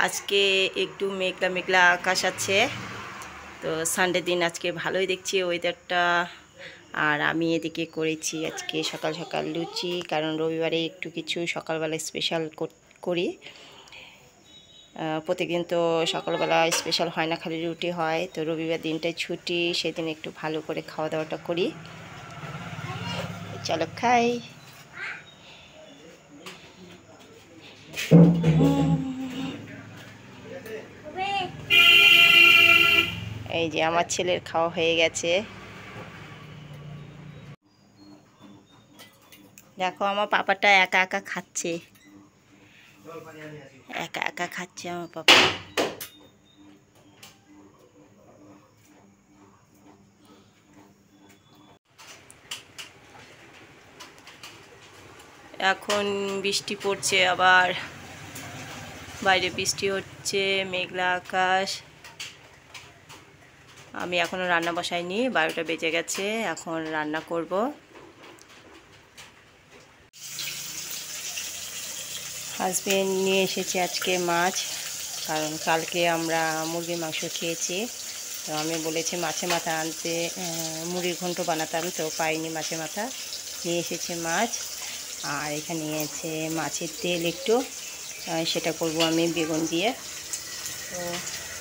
আজকে একটু মেঘলা মেঘলা আকাশ আছে। তো সানডে দিন আজকে ভালোই দেখছি ওয়েদারটা। আর আমি এদিকে করেছি আজকে সকাল সকাল লুচি, কারণ রবিবারে একটু কিছু সকালবেলা স্পেশাল করি। প্রতিদিন তো সকালবেলা স্পেশাল হয় না, খালি রুটি হয়। তো রবিবার দিনটাই ছুটি, সেদিন একটু ভালো করে খাওয়া দাওয়াটা করি। চলো খাই। এই যে আমার ছেলের খাওয়া হয়ে গেছে। দেখো আমার পাপাটা একা একা খাচ্ছে, একা একা খাচ্ছে আমার পাপা। এখন বৃষ্টি পড়ছে, আবার বাইরে বৃষ্টি হচ্ছে, মেঘলা আকাশ। আমি এখনো রান্না বসাইনি, 12টা বেজে গেছে, এখন রান্না করব। হাজবেন্ড নিয়ে এসেছে আজকে মাছ, কারণ কালকে আমরা মুরগির মাংস খেয়েছি। তো আমি বলেছি মাছের মাথা আনতে, মুড়ির ঘন্ট বানাতাম, তো পাইনি মাছের মাথা। নিয়ে এসেছে মাছ, আর এখানে নিয়েছে মাছের তেল একটু, সেটা করব আমি বেগুন দিয়ে। তো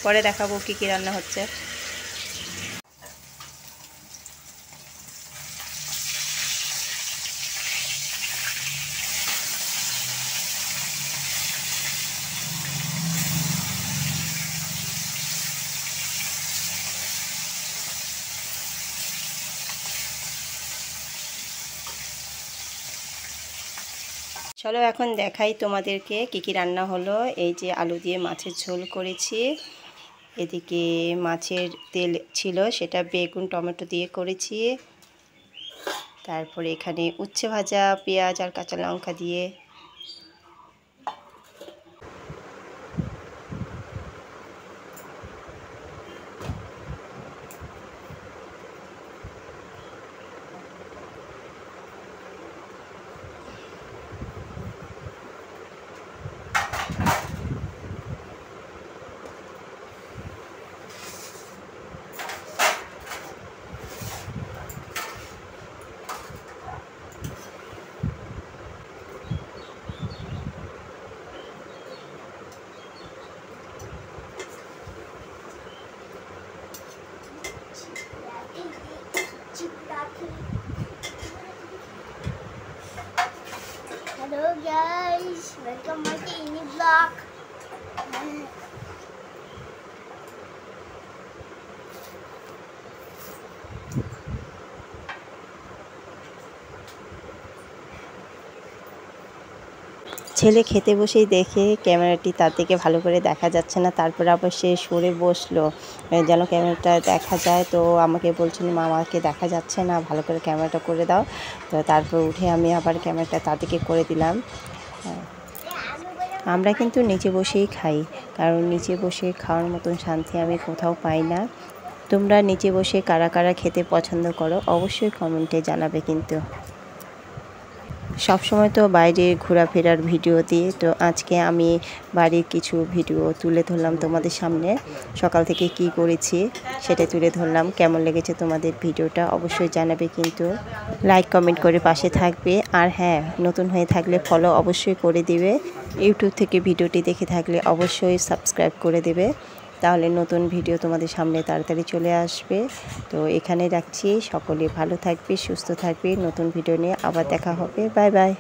পরে দেখাবো কী কী রান্না হচ্ছে। চলো এখন দেখাই তোমাদেরকে কী কী রান্না হলো। এই যে আলু দিয়ে মাছের ঝোল করেছি, এদিকে মাছের তেল ছিল, সেটা বেগুন টমেটো দিয়ে করেছি। তারপরে এখানে উচ্ছে ভাজা, পেঁয়াজ আর কাঁচা লঙ্কা দিয়ে। Hello guys, welcome back to Ini Vlog. ছেলে খেতে বসেই দেখে ক্যামেরাটি তার থেকে ভালো করে দেখা যাচ্ছে না, তারপরে আবার সে সরে বসলো যেন ক্যামেরাটা দেখা যায়। তো আমাকে বলছিল মা আমাকে দেখা যাচ্ছে না, ভালো করে ক্যামেরাটা করে দাও। তো তারপর উঠে আমি আবার ক্যামেরাটা তার দিকে করে দিলাম। আমরা কিন্তু নিচে বসেই খাই, কারণ নিচে বসে খাওয়ার মতন শান্তি আমি কোথাও পাই না। তোমরা নিচে বসে কারা কারা খেতে পছন্দ করো অবশ্যই কমেন্টে জানাবে। কিন্তু সবসময় তো বাইরে ঘোরাফেরার ভিডিও দিই, তো আজকে আমি বাড়ির কিছু ভিডিও তুলে ধরলাম তোমাদের সামনে। সকাল থেকে কি করেছি সেটা তুলে ধরলাম। কেমন লেগেছে তোমাদের ভিডিওটা অবশ্যই জানাবে, কিন্তু লাইক কমেন্ট করে পাশে থাকবে। আর হ্যাঁ, নতুন হয়ে থাকলে ফলো অবশ্যই করে দিবে। ইউটিউব থেকে ভিডিওটি দেখে থাকলে অবশ্যই সাবস্ক্রাইব করে দেবে, তাহলে নতুন ভিডিও তোমাদের সামনে তাড়াতাড়ি চলে আসবে। তো এখানে রাখছি, সকলে ভালো থাকবে, সুস্থ থাকবে। নতুন ভিডিও নিয়ে আবার দেখা হবে। Bye bye.